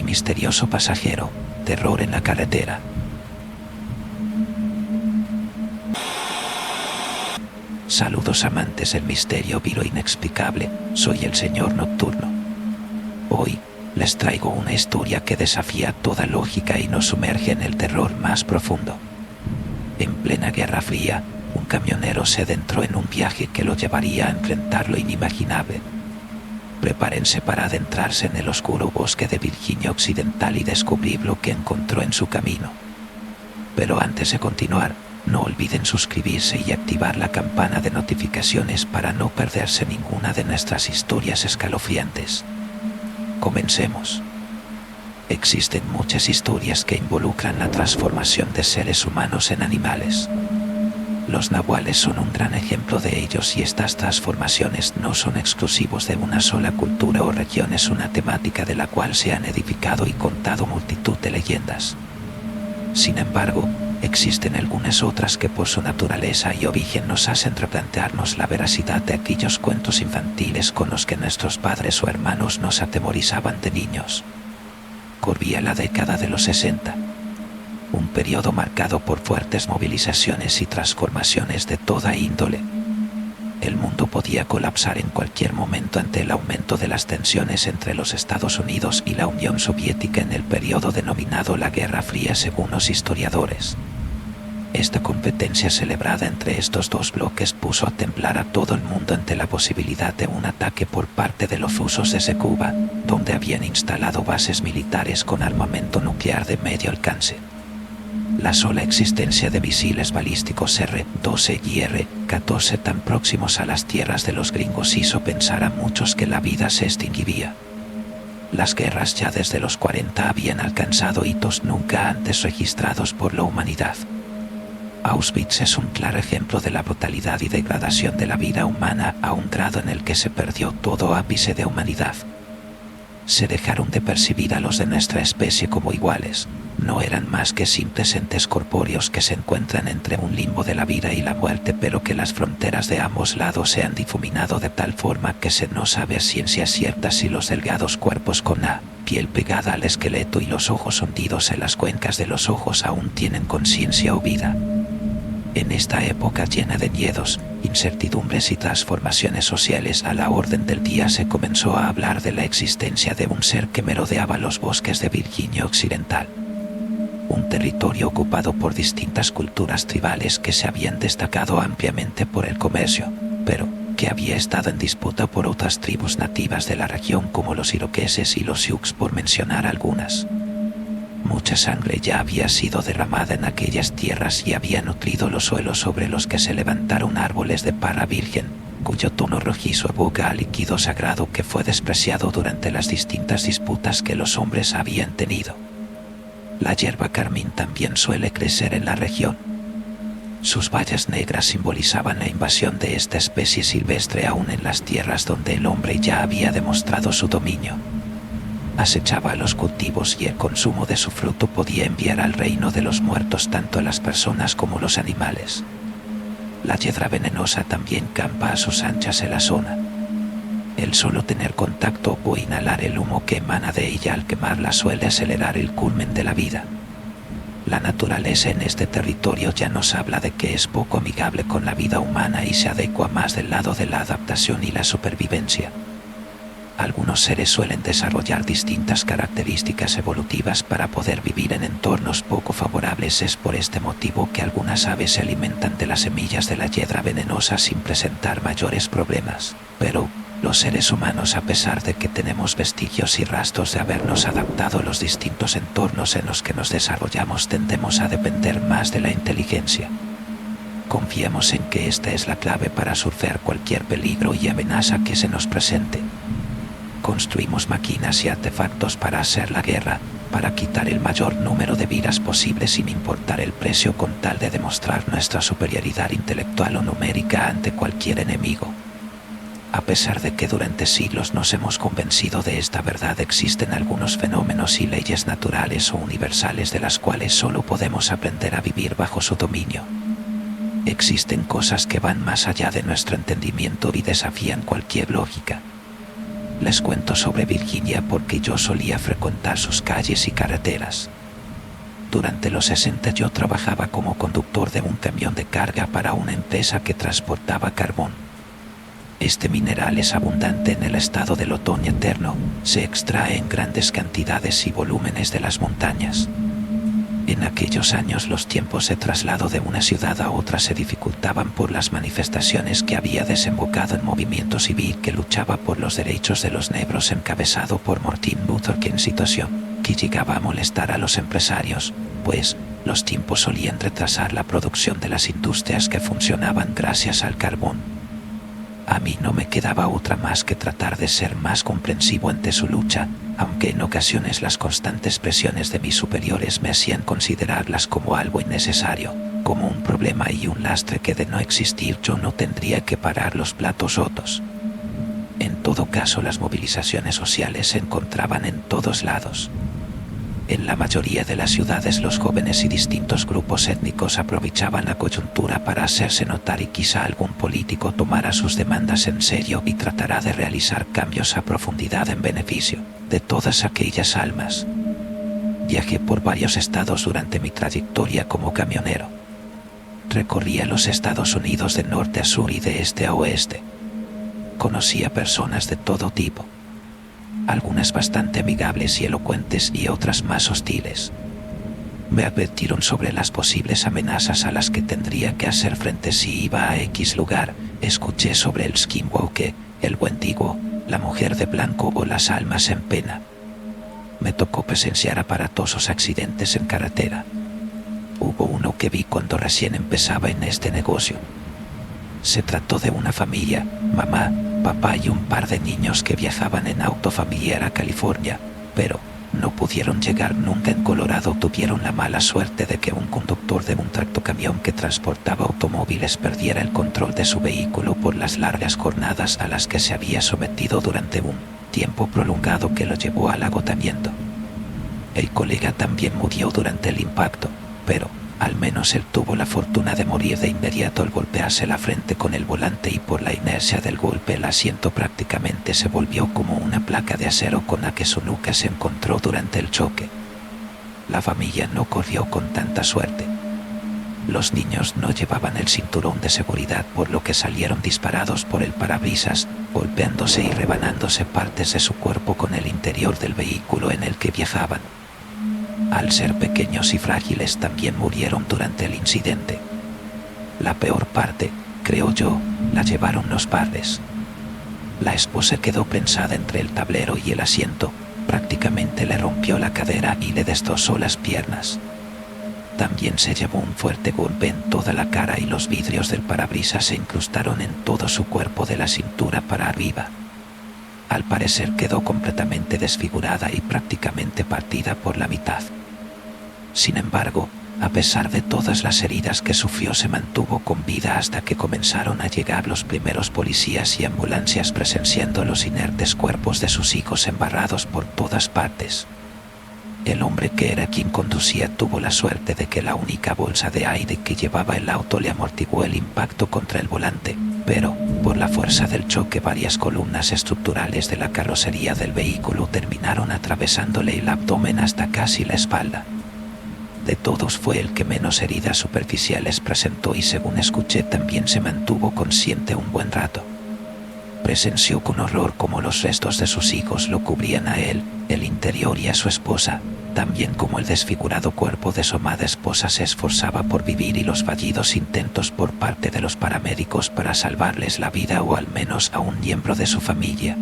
misterioso pasajero, terror en la carretera. Saludos amantes del misterio y lo inexplicable, soy el Señor Nocturno. Hoy les traigo una historia que desafía toda lógica y nos sumerge en el terror más profundo. En plena Guerra Fría, un camionero se adentró en un viaje que lo llevaría a enfrentar lo inimaginable. Prepárense para adentrarse en el oscuro bosque de Virginia Occidental y descubrir lo que encontró en su camino. Pero antes de continuar, no olviden suscribirse y activar la campana de notificaciones para no perderse ninguna de nuestras historias escalofriantes. Comencemos. Existen muchas historias que involucran la transformación de seres humanos en animales. Los nahuales son un gran ejemplo de ellos y estas transformaciones no son exclusivos de una sola cultura o región, es una temática de la cual se han edificado y contado multitud de leyendas. Sin embargo, existen algunas otras que por su naturaleza y origen nos hacen replantearnos la veracidad de aquellos cuentos infantiles con los que nuestros padres o hermanos nos atemorizaban de niños. Corría la década de los 60, un periodo marcado por fuertes movilizaciones y transformaciones de toda índole. El mundo podía colapsar en cualquier momento ante el aumento de las tensiones entre los Estados Unidos y la Unión Soviética en el periodo denominado la Guerra Fría según los historiadores. Esta competencia celebrada entre estos dos bloques puso a temblar a todo el mundo ante la posibilidad de un ataque por parte de los rusos desde Cuba, donde habían instalado bases militares con armamento nuclear de medio alcance. La sola existencia de misiles balísticos R-12 y R-14 tan próximos a las tierras de los gringos hizo pensar a muchos que la vida se extinguiría. Las guerras ya desde los 40 habían alcanzado hitos nunca antes registrados por la humanidad. Auschwitz es un claro ejemplo de la brutalidad y degradación de la vida humana a un grado en el que se perdió todo ápice de humanidad. Se dejaron de percibir a los de nuestra especie como iguales, no eran más que simples entes corpóreos que se encuentran entre un limbo de la vida y la muerte, pero que las fronteras de ambos lados se han difuminado de tal forma que se no sabe a ciencia cierta si los delgados cuerpos con la piel pegada al esqueleto y los ojos hundidos en las cuencas de los ojos aún tienen conciencia o vida. En esta época llena de miedos, incertidumbres y transformaciones sociales a la orden del día se comenzó a hablar de la existencia de un ser que merodeaba los bosques de Virginia Occidental. Un territorio ocupado por distintas culturas tribales que se habían destacado ampliamente por el comercio, pero que había estado en disputa por otras tribus nativas de la región como los iroqueses y los sioux, por mencionar algunas. Mucha sangre ya había sido derramada en aquellas tierras y había nutrido los suelos sobre los que se levantaron árboles de parra virgen, cuyo tono rojizo evoca al líquido sagrado que fue despreciado durante las distintas disputas que los hombres habían tenido. La hierba carmín también suele crecer en la región. Sus bayas negras simbolizaban la invasión de esta especie silvestre aún en las tierras donde el hombre ya había demostrado su dominio. Acechaba los cultivos y el consumo de su fruto podía enviar al reino de los muertos tanto a las personas como los animales. La hiedra venenosa también campa a sus anchas en la zona. El solo tener contacto o inhalar el humo que emana de ella al quemarla suele acelerar el culmen de la vida. La naturaleza en este territorio ya nos habla de que es poco amigable con la vida humana y se adecua más del lado de la adaptación y la supervivencia. Algunos seres suelen desarrollar distintas características evolutivas para poder vivir en entornos poco favorables. Es por este motivo que algunas aves se alimentan de las semillas de la hiedra venenosa sin presentar mayores problemas. Pero los seres humanos, a pesar de que tenemos vestigios y rastros de habernos adaptado a los distintos entornos en los que nos desarrollamos, tendemos a depender más de la inteligencia. Confiamos en que esta es la clave para surfear cualquier peligro y amenaza que se nos presente. Construimos máquinas y artefactos para hacer la guerra, para quitar el mayor número de vidas posible sin importar el precio, con tal de demostrar nuestra superioridad intelectual o numérica ante cualquier enemigo. A pesar de que durante siglos nos hemos convencido de esta verdad, existen algunos fenómenos y leyes naturales o universales de las cuales solo podemos aprender a vivir bajo su dominio. Existen cosas que van más allá de nuestro entendimiento y desafían cualquier lógica. Les cuento sobre Virginia porque yo solía frecuentar sus calles y carreteras. Durante los 60 yo trabajaba como conductor de un camión de carga para una empresa que transportaba carbón. Este mineral es abundante en el estado del otoño eterno, se extrae en grandes cantidades y volúmenes de las montañas. En aquellos años los tiempos de traslado de una ciudad a otra se dificultaban por las manifestaciones que había desembocado en movimiento civil que luchaba por los derechos de los negros encabezado por Martin Luther King, situación que llegaba a molestar a los empresarios, pues los tiempos solían retrasar la producción de las industrias que funcionaban gracias al carbón. A mí no me quedaba otra más que tratar de ser más comprensivo ante su lucha, aunque en ocasiones las constantes presiones de mis superiores me hacían considerarlas como algo innecesario, como un problema y un lastre que de no existir yo no tendría que pagar los platos rotos. En todo caso, las movilizaciones sociales se encontraban en todos lados. En la mayoría de las ciudades los jóvenes y distintos grupos étnicos aprovechaban la coyuntura para hacerse notar y quizá algún político tomara sus demandas en serio y tratará de realizar cambios a profundidad en beneficio de todas aquellas almas. Viajé por varios estados durante mi trayectoria como camionero. Recorría los Estados Unidos de norte a sur y de este a oeste. Conocí a personas de todo tipo, algunas bastante amigables y elocuentes y otras más hostiles. Me advirtieron sobre las posibles amenazas a las que tendría que hacer frente si iba a X lugar. Escuché sobre el skinwalker, el Wendigo, la mujer de blanco o las almas en pena. Me tocó presenciar aparatosos accidentes en carretera. Hubo uno que vi cuando recién empezaba en este negocio. Se trató de una familia, mamá, papá y un par de niños que viajaban en auto familiar a California, pero no pudieron llegar nunca en Colorado. Tuvieron la mala suerte de que un conductor de un tractocamión que transportaba automóviles perdiera el control de su vehículo por las largas jornadas a las que se había sometido durante un tiempo prolongado que lo llevó al agotamiento. El colega también murió durante el impacto, pero al menos él tuvo la fortuna de morir de inmediato al golpearse la frente con el volante y por la inercia del golpe el asiento prácticamente se volvió como una placa de acero con la que su nuca se encontró durante el choque. La familia no corrió con tanta suerte. Los niños no llevaban el cinturón de seguridad, por lo que salieron disparados por el parabrisas, golpeándose y rebanándose partes de su cuerpo con el interior del vehículo en el que viajaban. Al ser pequeños y frágiles también murieron durante el incidente. La peor parte, creo yo, la llevaron los padres. La esposa quedó prensada entre el tablero y el asiento, prácticamente le rompió la cadera y le destrozó las piernas. También se llevó un fuerte golpe en toda la cara y los vidrios del parabrisas se incrustaron en todo su cuerpo de la cintura para arriba. Al parecer quedó completamente desfigurada y prácticamente partida por la mitad. Sin embargo, a pesar de todas las heridas que sufrió, se mantuvo con vida hasta que comenzaron a llegar los primeros policías y ambulancias presenciando los inertes cuerpos de sus hijos embarrados por todas partes. El hombre que era quien conducía tuvo la suerte de que la única bolsa de aire que llevaba el auto le amortiguó el impacto contra el volante, pero, por la fuerza del choque, varias columnas estructurales de la carrocería del vehículo terminaron atravesándole el abdomen hasta casi la espalda. De todos fue el que menos heridas superficiales presentó y, según escuché, también se mantuvo consciente un buen rato. Presenció con horror cómo los restos de sus hijos lo cubrían a él, el interior y a su esposa, también como el desfigurado cuerpo de su amada esposa se esforzaba por vivir y los fallidos intentos por parte de los paramédicos para salvarles la vida o al menos a un miembro de su familia.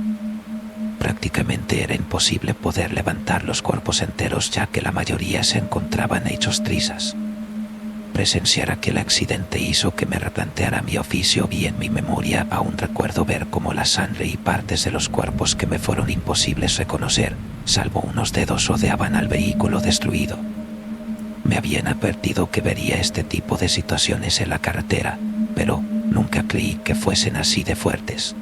Prácticamente era imposible poder levantar los cuerpos enteros, ya que la mayoría se encontraban hechos trizas. Presenciar aquel accidente hizo que me replanteara mi oficio y en mi memoria aún recuerdo ver cómo la sangre y partes de los cuerpos que me fueron imposibles reconocer, salvo unos dedos, rodeaban al vehículo destruido. Me habían advertido que vería este tipo de situaciones en la carretera, pero nunca creí que fuesen así de fuertes.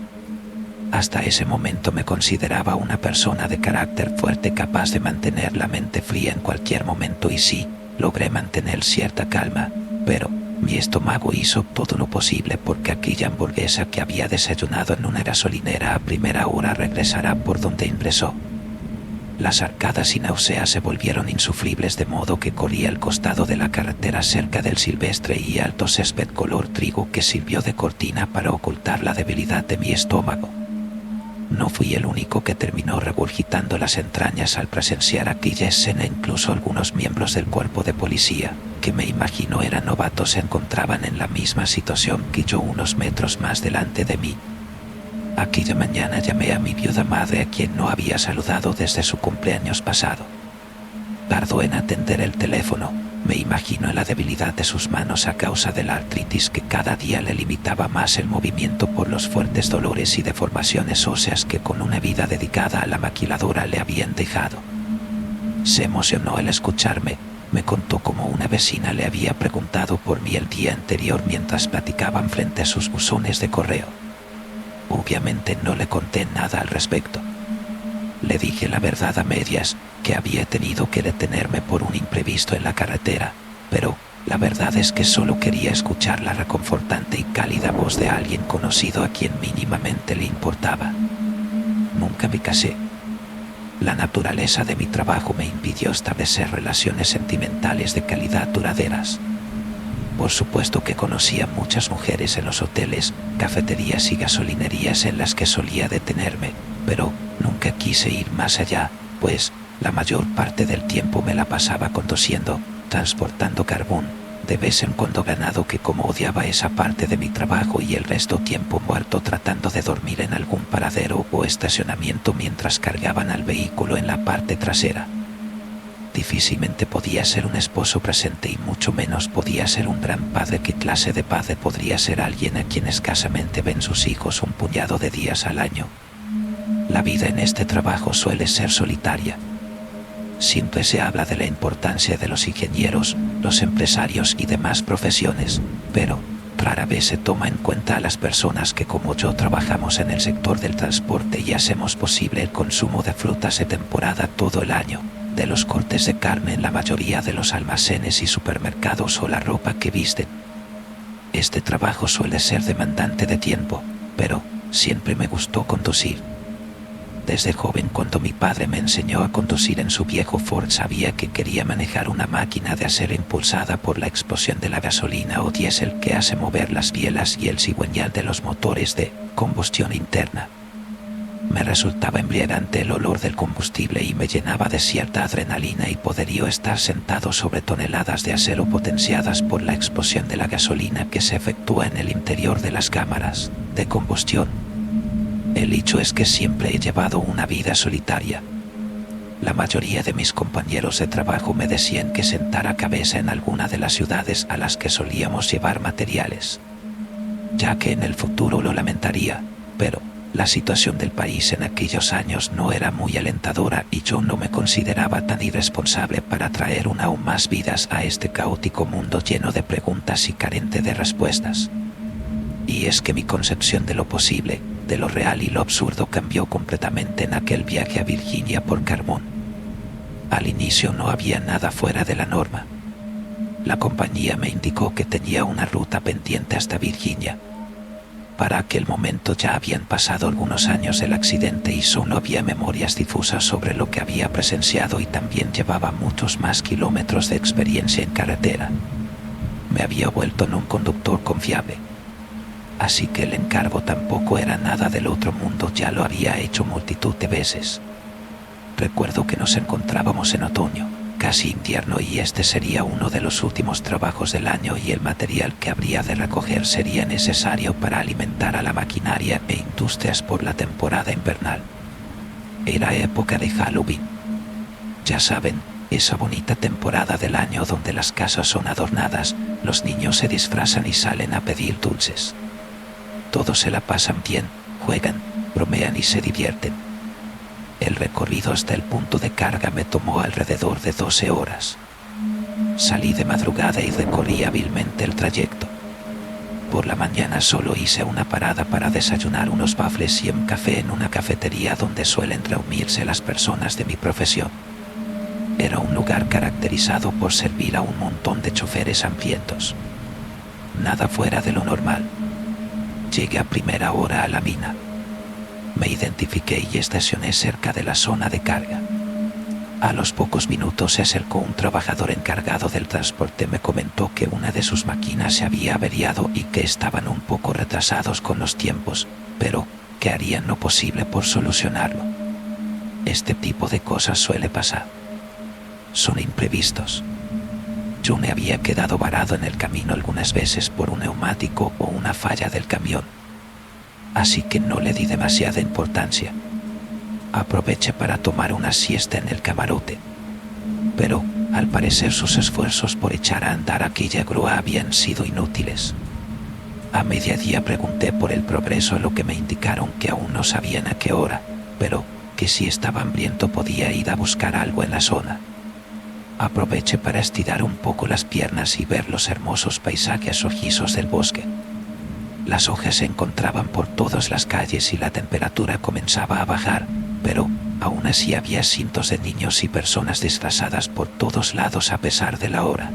Hasta ese momento me consideraba una persona de carácter fuerte, capaz de mantener la mente fría en cualquier momento, y sí, logré mantener cierta calma, pero Mi estómago hizo todo lo posible porque aquella hamburguesa que había desayunado en una gasolinera a primera hora regresara por donde ingresó. Las arcadas y náuseas se volvieron insufribles, de modo que corrí al costado de la carretera cerca del silvestre y alto césped color trigo que sirvió de cortina para ocultar la debilidad de mi estómago. No fui el único que terminó regurgitando las entrañas al presenciar aquella escena. Incluso algunos miembros del cuerpo de policía, que me imagino eran novatos, se encontraban en la misma situación que yo unos metros más delante de mí. Aquella mañana llamé a mi viuda madre, a quien no había saludado desde su cumpleaños pasado. Tardó en atender el teléfono. Me imagino en la debilidad de sus manos a causa de la artritis que cada día le limitaba más el movimiento por los fuertes dolores y deformaciones óseas que con una vida dedicada a la maquiladora le habían dejado. Se emocionó al escucharme. Me contó cómo una vecina le había preguntado por mí el día anterior mientras platicaban frente a sus buzones de correo. Obviamente no le conté nada al respecto. Le dije la verdad a medias, que había tenido que detenerme por un imprevisto en la carretera, pero la verdad es que solo quería escuchar la reconfortante y cálida voz de alguien conocido a quien mínimamente le importaba. Nunca me casé. La naturaleza de mi trabajo me impidió establecer relaciones sentimentales de calidad duraderas. Por supuesto que conocía muchas mujeres en los hoteles, cafeterías y gasolinerías en las que solía detenerme, pero nunca quise ir más allá, pues la mayor parte del tiempo me la pasaba conduciendo, transportando carbón, de vez en cuando ganado, que como odiaba esa parte de mi trabajo, y el resto tiempo muerto tratando de dormir en algún paradero o estacionamiento mientras cargaban al vehículo en la parte trasera. Difícilmente podía ser un esposo presente y mucho menos podía ser un gran padre. ¿Qué clase de padre podría ser alguien a quien escasamente ven sus hijos un puñado de días al año? La vida en este trabajo suele ser solitaria. Siempre se habla de la importancia de los ingenieros, los empresarios y demás profesiones, pero rara vez se toma en cuenta a las personas que, como yo, trabajamos en el sector del transporte y hacemos posible el consumo de frutas de temporada todo el año, de los cortes de carne en la mayoría de los almacenes y supermercados o la ropa que visten. Este trabajo suele ser demandante de tiempo, pero siempre me gustó conducir. Desde joven, cuando mi padre me enseñó a conducir en su viejo Ford, sabía que quería manejar una máquina de acero impulsada por la explosión de la gasolina o diésel que hace mover las bielas y el cigüeñal de los motores de combustión interna. Me resultaba embriagante el olor del combustible y me llenaba de cierta adrenalina y poderío estar sentado sobre toneladas de acero potenciadas por la explosión de la gasolina que se efectúa en el interior de las cámaras de combustión. El hecho es que siempre he llevado una vida solitaria. La mayoría de mis compañeros de trabajo me decían que sentara cabeza en alguna de las ciudades a las que solíamos llevar materiales, ya que en el futuro lo lamentaría, pero la situación del país en aquellos años no era muy alentadora y yo no me consideraba tan irresponsable para traer una o más vidas a este caótico mundo lleno de preguntas y carente de respuestas. Y es que mi concepción de lo posible, de lo real y lo absurdo cambió completamente en aquel viaje a Virginia por carbón. Al inicio no había nada fuera de la norma. La compañía me indicó que tenía una ruta pendiente hasta Virginia. Para aquel momento ya habían pasado algunos años del accidente y solo había memorias difusas sobre lo que había presenciado, y también llevaba muchos más kilómetros de experiencia en carretera. Me había vuelto en un conductor confiable. Así que el encargo tampoco era nada del otro mundo, ya lo había hecho multitud de veces. Recuerdo que nos encontrábamos en otoño, casi invierno, y este sería uno de los últimos trabajos del año y el material que habría de recoger sería necesario para alimentar a la maquinaria e industrias por la temporada invernal. Era época de Halloween. Ya saben, esa bonita temporada del año donde las casas son adornadas, los niños se disfrazan y salen a pedir dulces. Todos se la pasan bien, juegan, bromean y se divierten. El recorrido hasta el punto de carga me tomó alrededor de 12 horas. Salí de madrugada y recorrí hábilmente el trayecto. Por la mañana solo hice una parada para desayunar unos waffles y un café en una cafetería donde suelen reunirse las personas de mi profesión. Era un lugar caracterizado por servir a un montón de choferes hambrientos. nada fuera de lo normal. Llegué a primera hora a la mina. Me identifiqué y estacioné cerca de la zona de carga. A los pocos minutos se acercó un trabajador encargado del transporte. Me comentó que una de sus máquinas se había averiado y que estaban un poco retrasados con los tiempos, pero que harían lo posible por solucionarlo. Este tipo de cosas suele pasar. Son imprevistos. Yo me había quedado varado en el camino algunas veces por un neumático o una falla del camión, así que no le di demasiada importancia. Aproveché para tomar una siesta en el camarote, pero al parecer sus esfuerzos por echar a andar aquella grúa habían sido inútiles. A mediodía pregunté por el progreso, a lo que me indicaron que aún no sabían a qué hora, pero que si estaba hambriento podía ir a buscar algo en la zona. Aproveché para estirar un poco las piernas y ver los hermosos paisajes rojizos del bosque. Las hojas se encontraban por todas las calles y la temperatura comenzaba a bajar, pero aún así había cientos de niños y personas disfrazadas por todos lados a pesar de la hora.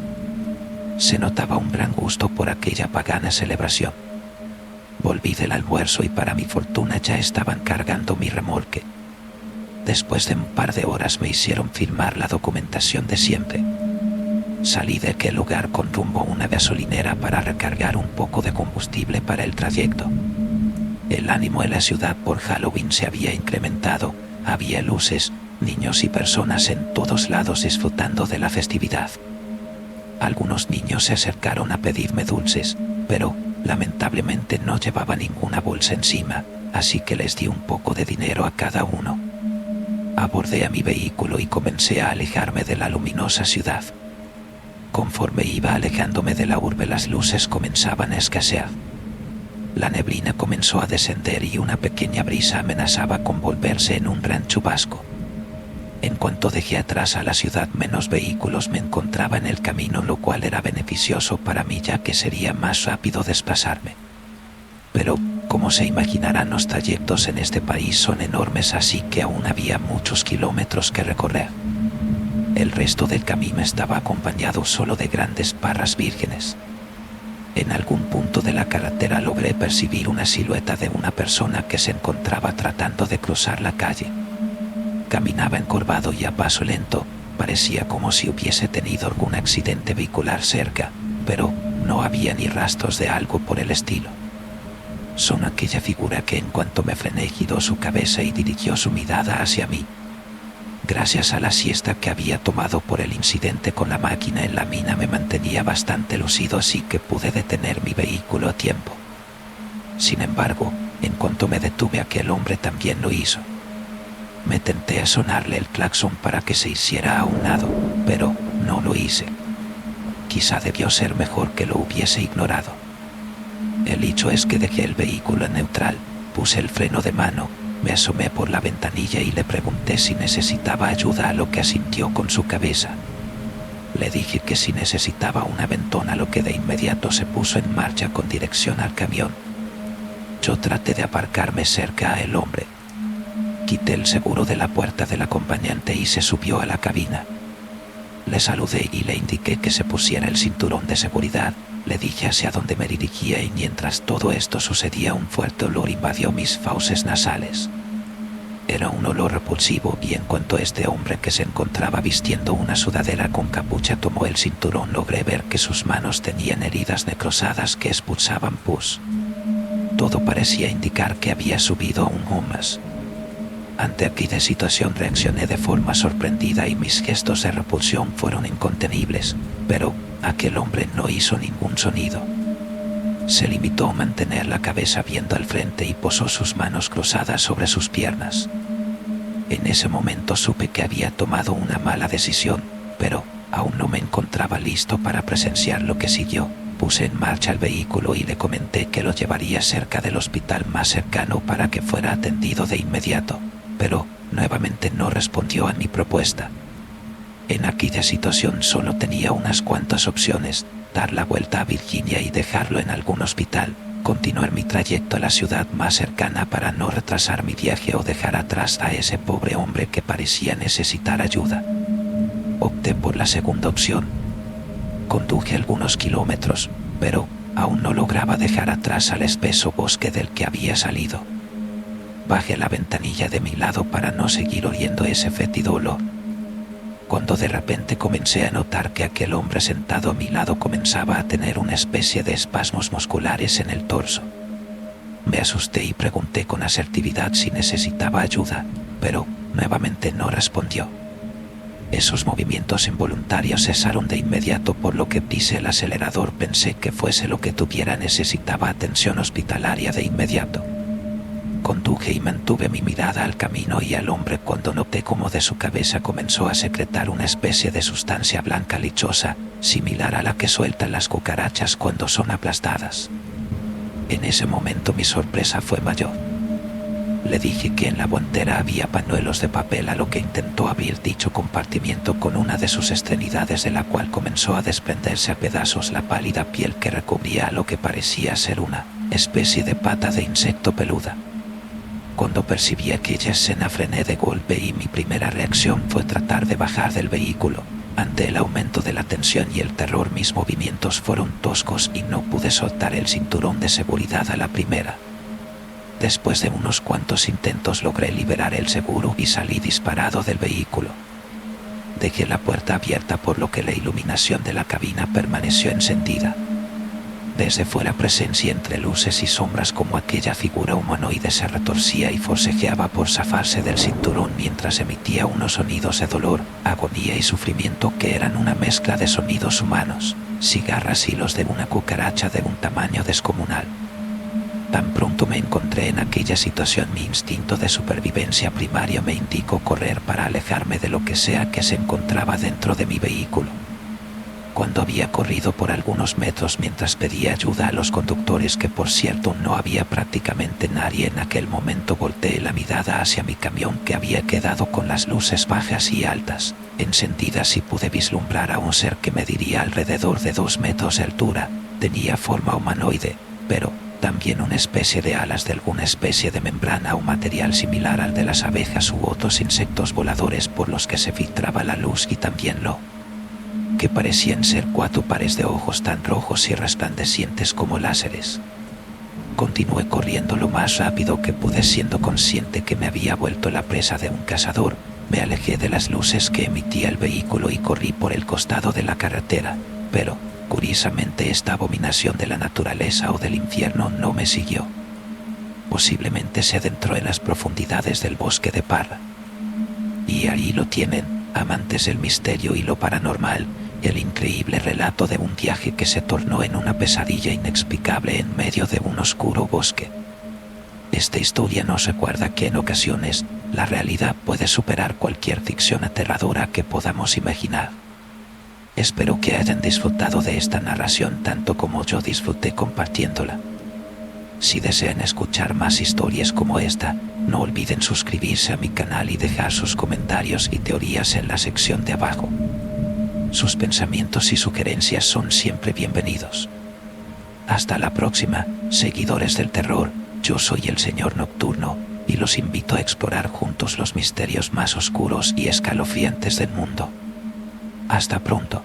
Se notaba un gran gusto por aquella pagana celebración. Volví del almuerzo y para mi fortuna ya estaban cargando mi remolque. Después de un par de horas me hicieron firmar la documentación de siempre. Salí de aquel lugar con rumbo a una gasolinera para recargar un poco de combustible para el trayecto. El ánimo en la ciudad por Halloween se había incrementado. Había luces, niños y personas en todos lados disfrutando de la festividad. Algunos niños se acercaron a pedirme dulces, pero lamentablemente no llevaba ninguna bolsa encima, así que les di un poco de dinero a cada uno. Abordé a mi vehículo y comencé a alejarme de la luminosa ciudad. Conforme iba alejándome de la urbe, las luces comenzaban a escasear. La neblina comenzó a descender y una pequeña brisa amenazaba con volverse en un gran chubasco. En cuanto dejé atrás a la ciudad, menos vehículos me encontraba en el camino, lo cual era beneficioso para mí, ya que sería más rápido desplazarme. Pero, como se imaginarán, los trayectos en este país son enormes, así que aún había muchos kilómetros que recorrer. El resto del camino estaba acompañado solo de grandes parras vírgenes. En algún punto de la carretera logré percibir una silueta de una persona que se encontraba tratando de cruzar la calle. Caminaba encorvado y a paso lento. Parecía como si hubiese tenido algún accidente vehicular cerca, pero no había ni rastros de algo por el estilo. Son aquella figura que en cuanto me frené giró su cabeza y dirigió su mirada hacia mí. Gracias a la siesta que había tomado por el incidente con la máquina en la mina, me mantenía bastante lúcido, así que pude detener mi vehículo a tiempo. Sin embargo, en cuanto me detuve, aquel hombre también lo hizo. Me tenté a sonarle el claxon para que se hiciera a un lado, pero no lo hice. Quizá debió ser mejor que lo hubiese ignorado. El hecho es que dejé el vehículo en neutral, puse el freno de mano, me asomé por la ventanilla y le pregunté si necesitaba ayuda, a lo que asintió con su cabeza. Le dije que si necesitaba una aventón, a lo que de inmediato se puso en marcha con dirección al camión. Yo traté de aparcarme cerca a el hombre. Quité el seguro de la puerta del acompañante y se subió a la cabina. Le saludé y le indiqué que se pusiera el cinturón de seguridad. Le dije hacia dónde me dirigía y mientras todo esto sucedía, un fuerte olor invadió mis fauces nasales. Era un olor repulsivo y en cuanto este hombre, que se encontraba vistiendo una sudadera con capucha, tomó el cinturón, logré ver que sus manos tenían heridas necrosadas que expulsaban pus. Todo parecía indicar que había subido a un homeless. Ante aquella situación reaccioné de forma sorprendida y mis gestos de repulsión fueron incontenibles, pero aquel hombre no hizo ningún sonido. Se limitó a mantener la cabeza viendo al frente y posó sus manos cruzadas sobre sus piernas. En ese momento supe que había tomado una mala decisión, pero aún no me encontraba listo para presenciar lo que siguió. Puse en marcha el vehículo y le comenté que lo llevaría cerca del hospital más cercano para que fuera atendido de inmediato, pero nuevamente no respondió a mi propuesta. En aquella situación solo tenía unas cuantas opciones: dar la vuelta a Virginia y dejarlo en algún hospital, continuar mi trayecto a la ciudad más cercana para no retrasar mi viaje, o dejar atrás a ese pobre hombre que parecía necesitar ayuda. Opté por la segunda opción. Conduje algunos kilómetros, pero Aún no lograba dejar atrás al espeso bosque del que había salido. Bajé la ventanilla de mi lado para no seguir oliendo ese fétido olor, cuando de repente comencé a notar que aquel hombre sentado a mi lado comenzaba a tener una especie de espasmos musculares en el torso. Me asusté y pregunté con asertividad si necesitaba ayuda, pero nuevamente no respondió. Esos movimientos involuntarios cesaron de inmediato, por lo que pisé el acelerador. Pensé que fuese lo que tuviera necesitaba atención hospitalaria de inmediato. Conduje y mantuve mi mirada al camino y al hombre cuando noté cómo de su cabeza comenzó a secretar una especie de sustancia blanca lechosa, similar a la que sueltan las cucarachas cuando son aplastadas. En ese momento mi sorpresa fue mayor. Le dije que en la guantera había pañuelos de papel, a lo que intentó abrir dicho compartimiento con una de sus extremidades, de la cual comenzó a desprenderse a pedazos la pálida piel que recubría a lo que parecía ser una especie de pata de insecto peluda. Cuando percibí aquella escena frené de golpe y mi primera reacción fue tratar de bajar del vehículo. Ante el aumento de la tensión y el terror, mis movimientos fueron toscos y no pude soltar el cinturón de seguridad a la primera. Después de unos cuantos intentos logré liberar el seguro y salí disparado del vehículo. Dejé la puerta abierta, por lo que la iluminación de la cabina permaneció encendida. Desde fuera presencié entre luces y sombras como aquella figura humanoide se retorcía y forcejeaba por zafarse del cinturón mientras emitía unos sonidos de dolor, agonía y sufrimiento que eran una mezcla de sonidos humanos, cigarras y los de una cucaracha de un tamaño descomunal. Tan pronto me encontré en aquella situación, mi instinto de supervivencia primario me indicó correr para alejarme de lo que sea que se encontraba dentro de mi vehículo. Cuando había corrido por algunos metros mientras pedía ayuda a los conductores, que por cierto no había prácticamente nadie en aquel momento, volteé la mirada hacia mi camión, que había quedado con las luces bajas y altas encendidas, y pude vislumbrar a un ser que mediría alrededor de 2 metros de altura. Tenía forma humanoide, pero también una especie de alas de alguna especie de membrana o material similar al de las abejas u otros insectos voladores por los que se filtraba la luz, y también lo que parecían ser 4 pares de ojos tan rojos y resplandecientes como láseres. Continué corriendo lo más rápido que pude, siendo consciente que me había vuelto la presa de un cazador. Me alejé de las luces que emitía el vehículo y corrí por el costado de la carretera, pero curiosamente esta abominación de la naturaleza o del infierno no me siguió. Posiblemente se adentró en las profundidades del bosque de Parra. Y ahí lo tienen, amantes del misterio y lo paranormal, el increíble relato de un viaje que se tornó en una pesadilla inexplicable en medio de un oscuro bosque. Esta historia nos recuerda que en ocasiones la realidad puede superar cualquier ficción aterradora que podamos imaginar. Espero que hayan disfrutado de esta narración tanto como yo disfruté compartiéndola. Si desean escuchar más historias como esta, no olviden suscribirse a mi canal y dejar sus comentarios y teorías en la sección de abajo. Sus pensamientos y sugerencias son siempre bienvenidos. Hasta la próxima, seguidores del terror. Yo soy el Señor Nocturno y los invito a explorar juntos los misterios más oscuros y escalofriantes del mundo. Hasta pronto.